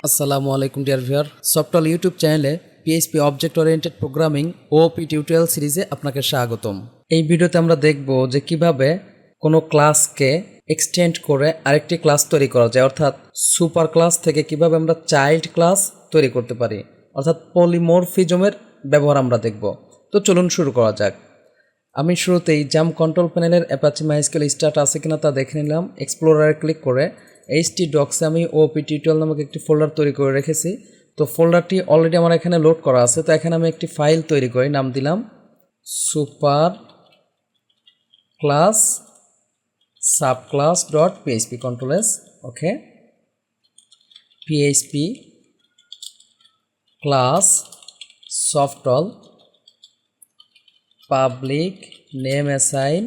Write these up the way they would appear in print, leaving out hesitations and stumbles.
আসসালামু আলাইকুম dear viewer, software YouTube চ্যানেলে পিএইচপি অবজেক্ট ওরিয়েন্টেড প্রোগ্রামিং ওপি টিউটোরিয়াল সিরিজে আপনাকে স্বাগতম। এই ভিডিওতে আমরা দেখব যে কিভাবে কোনো ক্লাসকে এক্সটেন্ড করে আরেকটি ক্লাস তৈরি করা যায়, অর্থাৎ সুপার ক্লাস থেকে কিভাবে আমরা চাইল্ড ক্লাস তৈরি করতে পারি, অর্থাৎ পলিমরফিজমের ব্যবহার আমরা দেখব। তো চলুন শুরু করা যাক। আমি শুরুতেই জাম্প কন্ট্রোল প্যানেলের অ্যাপাচি মাইস্কেল স্টার্ট আছে কিনা তা দেখে নিলাম। এক্সপ্লোরারে ক্লিক করে htdocs আমি ওপি টিউটোরিয়াল নামক একটি ফোল্ডার তৈরি করে রেখেছি। তো ফোল্ডারটি অলরেডি আমার এখানে লোড করা আছে। তো এখানে আমি একটি ফাইল তৈরি করি, নাম দিলাম super class subclass dot PHP control S. Okay, PHP class software public name assign,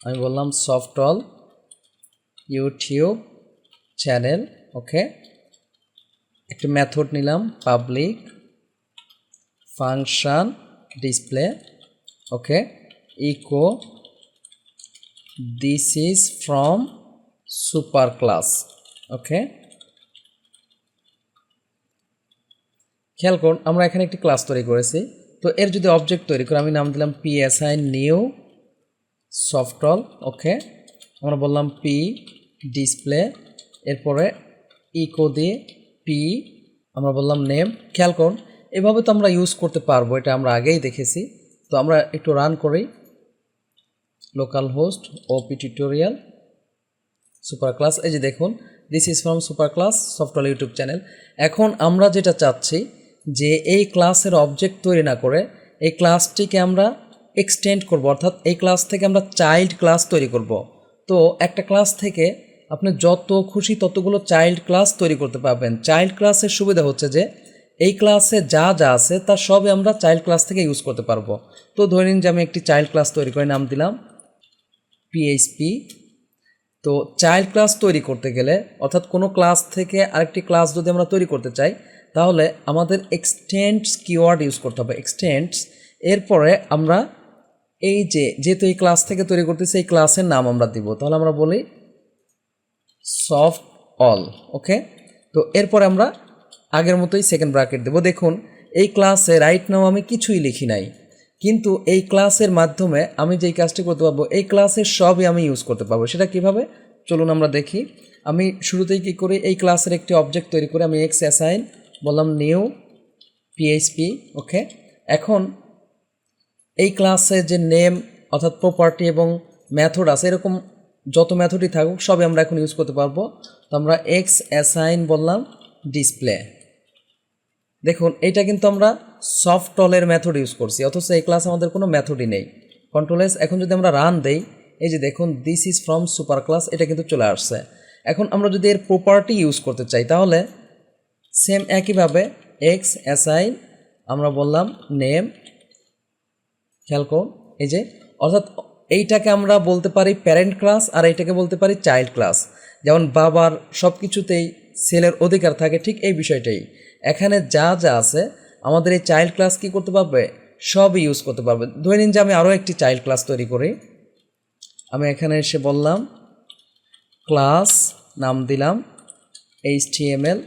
আমি বললাম সফটওয়্যার ইউটিউব চ্যানেল। ওকে, একটি মেথড নিলাম public function display. Okay, echo this is from super class. Okay, খেয়াল করুন আমরা এখানে একটি ক্লাস তৈরি করেছি। তো এর যদি অবজেক্ট তৈরি করে আমি নাম দিলাম পি অ্যাসাইন নিউ সফটওয়্যার। ওকে, আমরা বললাম পি ডিসপ্লে, এরপরে ইকো দিয়ে পি আমরা বললাম নেম। খেয়াল করুন এভাবে তো আমরা ইউজ করতে পারবো, এটা আমরা আগেই দেখেছি। তো আমরা একটু রান করি, লোকাল হোস্ট ওপি টিউটোরিয়াল সুপার ক্লাস। এই যে দেখুন this is from super class software YouTube channel. এখন আমরা যেটা চাচ্ছি যে এই ক্লাসের অবজেক্ট তৈরি না করে এই ক্লাসটিকে আমরা এক্সটেন্ড করব, অর্থাৎ এই ক্লাস থেকে আমরা চাইল্ড ক্লাস তৈরি করব। তো একটা ক্লাস থেকে আপনি যত খুশি ততগুলো চাইল্ড ক্লাস তৈরি করতে পারবেন। চাইল্ড ক্লাসের সুবিধা হচ্ছে যে এই ক্লাসে যা যা আছে তার সবই আমরা চাইল্ড ক্লাস থেকে ইউজ করতে পারবো। তো ধরে নিন যে আমি একটি চাইল্ড ক্লাস তৈরি করে নাম দিলাম পিএইচপি। তো চাইল্ড ক্লাস তৈরি করতে গেলে, অর্থাৎ কোনো ক্লাস থেকে আরেকটি ক্লাস যদি আমরা তৈরি করতে চাই, তাহলে আমাদের এক্সটেন্ডস কিওয়ার্ড ইউজ করতে হবে। এক্সটেন্ডস, এরপরে আমরা এই যেহেতু এই ক্লাস থেকে তৈরি করতেছি এই ক্লাসের নাম আমরা দিব। তাহলে আমরা বলি সফট অল। ওকে, তো এরপরে আমরা আগের মতোই সেকেন্ড ব্র্যাকেট দেব। দেখুন এই ক্লাসে রাইট নাও আমি কিছুই লিখি নাই, কিন্তু এই ক্লাসের মাধ্যমে আমি যেই কাজটি করতে পারবো এই ক্লাসের সবই আমি ইউজ করতে পারবো। সেটা কিভাবে চলুন আমরা দেখি। আমি শুরুতেই কী করি, এই ক্লাসের একটি অবজেক্ট তৈরি করে আমি এক্স অ্যাসাইন বললাম নিউ পিএইচপি। ওকে, এখন এই ক্লাসে যে নেম অর্থাৎ প্রপার্টি এবং মেথড আছে, এরকম যত মেথডই থাকুক সবই আমরা এখন ইউজ করতে পারবো। তো আমরা এক্স অ্যাসাইন বললাম ডিসপ্লে। দেখুন এইটা কিন্তু আমরা সফটওয়্যারের মেথড ইউজ করছি, অথচ এই ক্লাস আমাদের কোনো মেথডই নেই। Control S. এখন যদি আমরা রান দেই, এই যে দেখুন this is from super class, এটা কিন্তু চলে আসছে। এখন আমরা যদি এর প্রপার্টি ইউজ করতে চাই তাহলে সেম একইভাবে এক্স অ্যাসাইন আমরা বললাম নেম। খেয়াল করুন এই যে, অর্থাৎ এইটাকে আমরা বলতে পারি প্যারেন্ট ক্লাস আর এইটাকে বলতে পারি চাইল্ড ক্লাস। যেমন বাবার সব কিছুতেই ছেলের অধিকার থাকে, ঠিক এই বিষয়টাই এখানে যা যা আছে আমাদের এই চাইল্ড ক্লাস কী করতে পারবে, সব ইউজ করতে পারবে। ধরে নিন যে আমি আরও একটি চাইল্ড ক্লাস তৈরি করি। আমি এখানে এসে বললাম ক্লাস, নাম দিলাম HTML।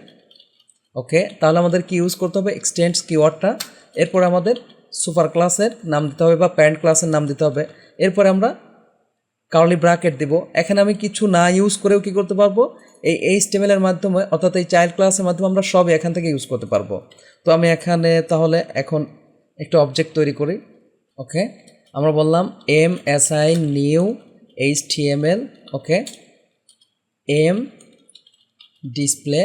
ওকে, তাহলে আমাদের কি ইউজ করতে হবে, এক্সটেন্ডস কিওয়ার্ডটা। এরপর আমাদের সুপার ক্লাসের নাম দিতে হবে বা প্যারেন্ট ক্লাসের নাম দিতে হবে। এরপরে আমরা কার্লি ব্র্যাকেট দিব। এখানে আমি কিছু না ইউজ করেও কি করতে পারবো, এই HTML এর মাধ্যমে অর্থাৎ এই চাইল্ড ক্লাসের মাধ্যমে আমরা সবই এখান থেকে ইউজ করতে পারবো। তো আমি এখানে তাহলে এখন একটা অবজেক্ট তৈরি করি। ওকে, আমরা বললাম এম অ্যাসাইন নিউ HTML। ওকে, এম ডিসপ্লে।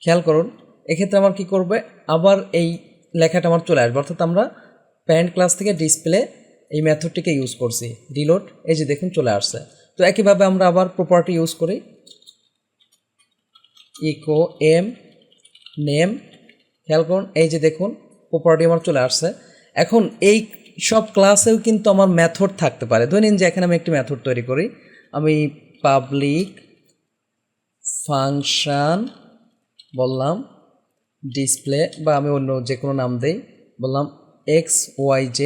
খেয়াল করুন এক্ষেত্রে আমার কি করবে, আবার এই লেখাটা আমার চলে আসবে, অর্থাৎ আমরা প্যারেন্ট ক্লাস থেকে ডিসপ্লে এই মেথডটিকে ইউজ করছি। রিলোড, এই যে দেখুন চলে আসছে। তো একইভাবে আমরা আবার প্রপার্টি ইউজ করি, ইকো এম নেম। খেয়াল করুন এই যে দেখুন প্রপার্টি আমার চলে আসছে। এখন এই সব ক্লাসেও কিন্তু আমার মেথড থাকতে পারে। ধরে নিন যে এখানে আমি একটি মেথড তৈরি করি, আমি পাবলিক ফাংশন বললাম ডিসপ্লে, বা আমি অন্য যে কোনো নাম দেই, বললাম XYZ।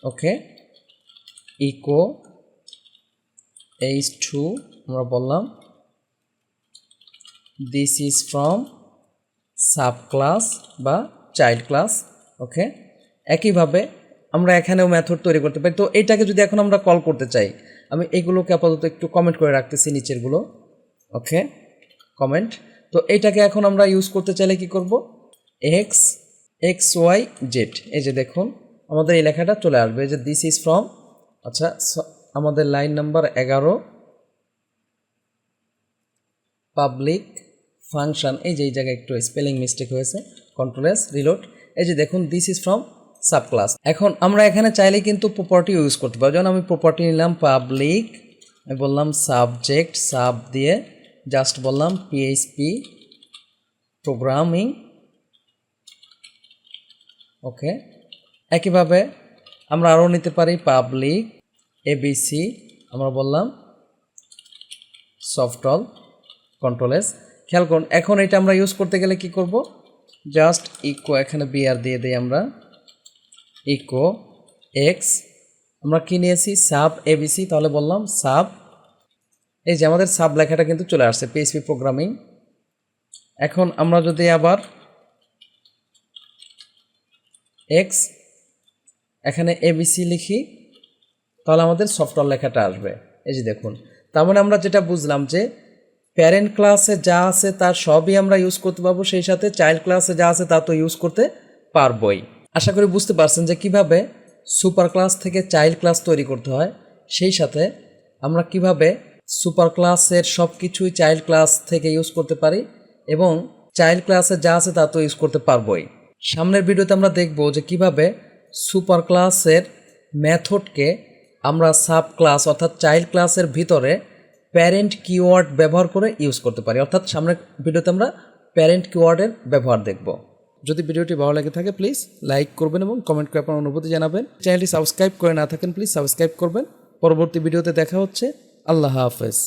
ওকে, ইকো H2 আমরা বললাম this is from sub class বা চাইল্ড ক্লাস। ওকে, একইভাবে আমরা এখানেও মেথড তৈরি করতে পারি। তো এইটাকে যদি এখন আমরা কল করতে চাই, আমি এইগুলোকে আপাতত একটু কমেন্ট করে রাখতেছি নিচেরগুলো। ওকে, কমেন্ট। তো এইটাকে এখন আমরা ইউজ করতে চাইলে কি করব, এক্স ওয়াই জেড, এই যে দেখুন আমাদের এই লেখাটা চলে আসবে, এই যে দিস ইজ ফ্রম, আচ্ছা আমাদের লাইন নাম্বার 11 পাবলিক ফাংশন, এই যে এই জায়গায় একটু স্পেলিং মিস্টেক হয়েছে, কন্ট্রোল এস রিলোড। এই যে দেখুন this is from sub class. এখন আমরা এখানে চাইলে কিন্তু প্রপার্টি ইউজ করতে পারি। যেমন আমি প্রপার্টি নিলাম পাবলিক, আমি বললাম সাবজেক্ট, সাব দিয়ে জাস্ট বললাম পিএইচপি প্রোগ্রামিং। ওকে, একইভাবে আমরা আরও নিতে পারি পাবলিক এবিসি, আমরা বললাম সফটল, কন্ট্রোল এস। খেয়াল করুন এখন এটা আমরা ইউজ করতে গেলে কি করব, জাস্ট ইকো, এখানে বিআর দিয়ে দিই আমরা, ইকো এক্স, আমরা কি নিয়েছি সাব এবিসি, তাহলে বললাম সাব, এই যে আমাদের সাব লেখাটা কিন্তু চলে আসছে পিএইচপি প্রোগ্রামিং। এখন আমরা যদি আবার এক্স এখানে এবিসি লিখি, তাহলে আমাদের সফটওয়্যার লেখাটা আসবে। এই যে দেখুন, তার মানে আমরা যেটা বুঝলাম যে প্যারেন্ট ক্লাসে যা আছে তার সবই আমরা ইউজ করতে পারবো, সেই সাথে চাইল্ড ক্লাসে যা আছে তা তো ইউজ করতে পারবোই। আশা করি বুঝতে পারছেন যে কিভাবে সুপার ক্লাস থেকে চাইল্ড ক্লাস তৈরি করতে হয়, সেই সাথে আমরা কিভাবে সুপার ক্লাসের সব কিছুই চাইল্ড ক্লাস থেকে ইউজ করতে পারি এবং চাইল্ড ক্লাসে যা আছে তা তো ইউজ করতে পারবোই। সামনের ভিডিওতে আমরা দেখব যে কিভাবে সুপার ক্লাসের মেথডকে আমরা সাব ক্লাস অর্থাৎ চাইল্ড ক্লাসের ভিতরে প্যারেন্ট কিওয়ার্ড ব্যবহার করে ইউজ করতে পারি। অর্থাৎ সামনের ভিডিওতে আমরা প্যারেন্ট কিওয়ার্ডের ব্যবহার দেখব। যদি ভিডিওটি ভালো লাগে থাকে প্লিজ লাইক করবেন এবং কমেন্ট করে আপনার অনুভূতি জানাবেন। চ্যানেলটি সাবস্ক্রাইব করে না থাকেন প্লিজ সাবস্ক্রাইব করবেন। পরবর্তী ভিডিওতে দেখা হচ্ছে। আল্লাহ হাফেজ।